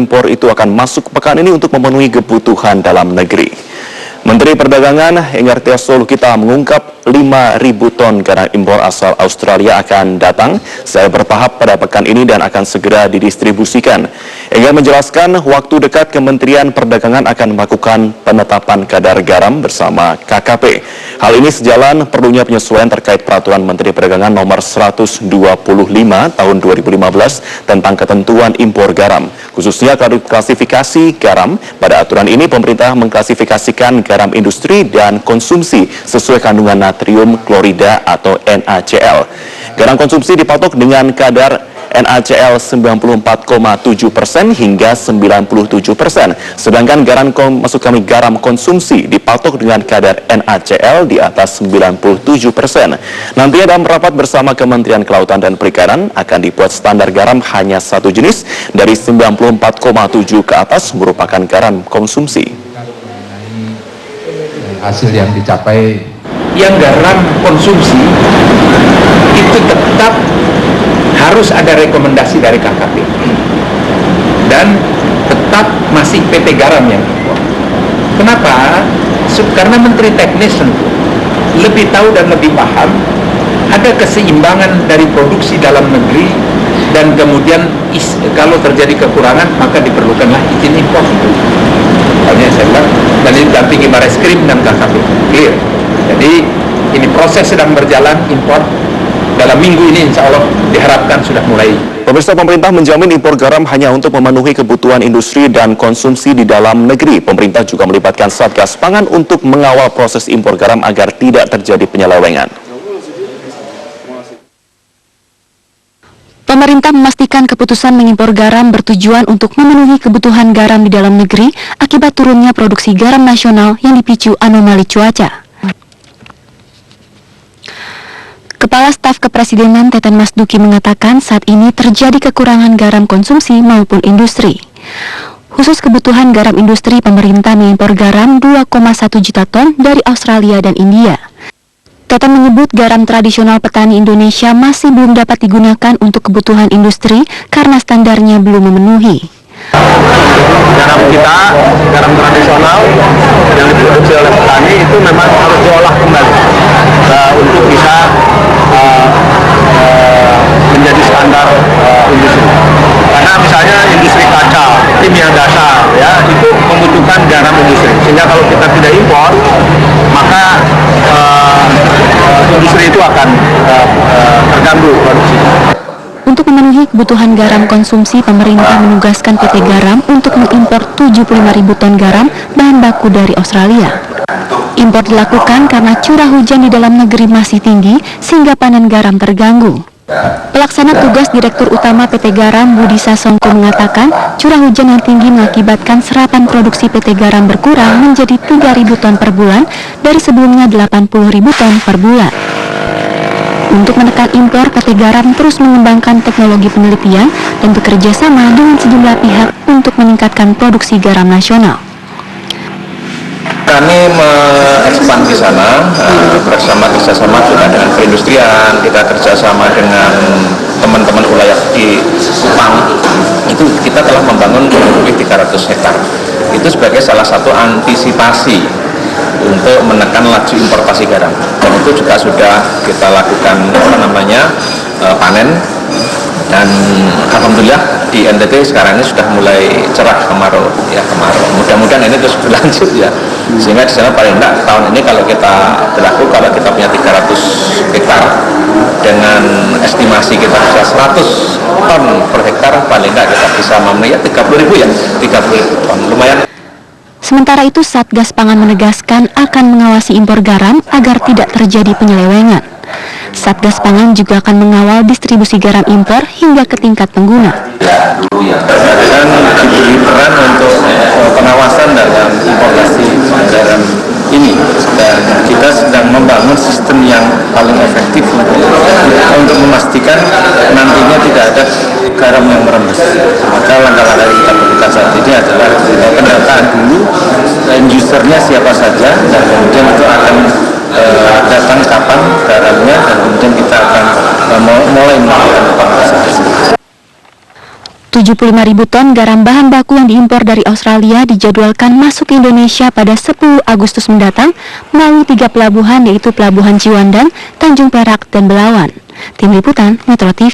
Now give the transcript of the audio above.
impor itu akan masuk pekan ini untuk memenuhi kebutuhan dalam negeri. Menteri Perdagangan Enggartia Stolokita mengungkap 5.000 ton garam impor asal Australia akan datang secara bertahap pada pekan ini dan akan segera didistribusikan. Enggar menjelaskan waktu dekat Kementerian Perdagangan akan melakukan penetapan kadar garam bersama KKP. Hal ini sejalan perlunya penyesuaian terkait Peraturan Menteri Perdagangan Nomor 125 Tahun 2015 tentang ketentuan impor garam. Khususnya klasifikasi garam. Pada aturan ini pemerintah mengklasifikasikan garam industri dan konsumsi sesuai kandungan natrium klorida atau NaCl. Garam konsumsi dipatok dengan kadar NaCl 94,7% hingga 97%. Sedangkan garam konsumsi dipatok dengan kadar NaCl di atas 97%. Nantinya dalam rapat bersama Kementerian Kelautan dan Perikanan akan dibuat standar garam hanya satu jenis dari 94,7 ke atas merupakan garam konsumsi. Hasil yang dicapai yang garam konsumsi itu tetap harus ada rekomendasi dari KKP dan tetap masih PT Garam yang impor. Kenapa? Karena Menteri Teknis tentu lebih tahu dan lebih paham ada keseimbangan dari produksi dalam negeri dan kemudian kalau terjadi kekurangan maka diperlukanlah izin impor. Makanya saya bilang, dan ini dampingi Bareskrim dan KKP, clear. Jadi ini proses sedang berjalan impor. Dalam minggu ini insya Allah diharapkan sudah mulai. Pemirsa, pemerintah menjamin impor garam hanya untuk memenuhi kebutuhan industri dan konsumsi di dalam negeri. Pemerintah juga melibatkan Satgas Pangan untuk mengawal proses impor garam agar tidak terjadi penyelewengan. Pemerintah memastikan keputusan mengimpor garam bertujuan untuk memenuhi kebutuhan garam di dalam negeri akibat turunnya produksi garam nasional yang dipicu anomali cuaca. Kepala Staf Kepresidenan Teten Mas Duki mengatakan saat ini terjadi kekurangan garam konsumsi maupun industri. Khusus kebutuhan garam industri, pemerintah mengimpor garam 2,1 juta ton dari Australia dan India. Teten menyebut garam tradisional petani Indonesia masih belum dapat digunakan untuk kebutuhan industri karena standarnya belum memenuhi. Garam kita, garam tradisional yang diproduksi oleh petani itu memang harus diolah kembali untuk bisa menjadi standar industri. Karena misalnya industri kaca, kimia dasar, ya itu membutuhkan garam industri. Sehingga kalau kita tidak impor, maka industri itu akan terganggu produksinya. Untuk memenuhi kebutuhan garam konsumsi, pemerintah menugaskan PT Garam untuk mengimpor 75.000 ton garam bahan baku dari Australia. Impor dilakukan karena curah hujan di dalam negeri masih tinggi sehingga panen garam terganggu. Pelaksana tugas Direktur Utama PT Garam Budi Sasongko mengatakan curah hujan yang tinggi mengakibatkan serapan produksi PT Garam berkurang menjadi 3.000 ton per bulan dari sebelumnya 80.000 ton per bulan. Untuk menekan impor, PT Garam terus mengembangkan teknologi penelitian dan bekerja sama dengan sejumlah pihak untuk meningkatkan produksi garam nasional. Kami mengekspansi di sana kerjasama juga dengan perindustrian, kita kerjasama dengan teman-teman wilayah di Kupang. Itu kita telah membangun lebih 300 hektar. Itu sebagai salah satu antisipasi untuk menekan laju importasi garam. Dan itu juga sudah kita lakukan panen. Dan alhamdulillah di NTT sekarang ini sudah mulai cerah kemarau. Mudah-mudahan ini terus berlanjut ya. Sehingga di sana paling enggak tahun ini kalau kita punya 300 hektar dengan estimasi kita bisa 100 ton per hektar, paling enggak kita bisa memenuhi 30.000 ton. Lumayan. Sementara itu, Satgas Pangan menegaskan akan mengawasi impor garam agar tidak terjadi penyelewengan. Satgas Pangan juga akan mengawal distribusi garam impor hingga ke tingkat pengguna. Dan diberi peran untuk pengawasan dalam importasi garam ini, dan kita sedang membangun sistem yang paling efektif untuk memastikan nantinya tidak ada garam yang merembes. Maka langkah-langkah yang kita lakukan saat ini adalah pendataan dulu usernya siapa saja, dan kemudian itu akan datang kapan garamnya, dan kemudian kita akan mulai melakukan pengawasan tersebut. 75.000 ton garam bahan baku yang diimpor dari Australia dijadwalkan masuk ke Indonesia pada 10 Agustus mendatang melalui 3 pelabuhan, yaitu Pelabuhan Ciwandan, Tanjung Perak, dan Belawan. Tim Liputan Metro TV.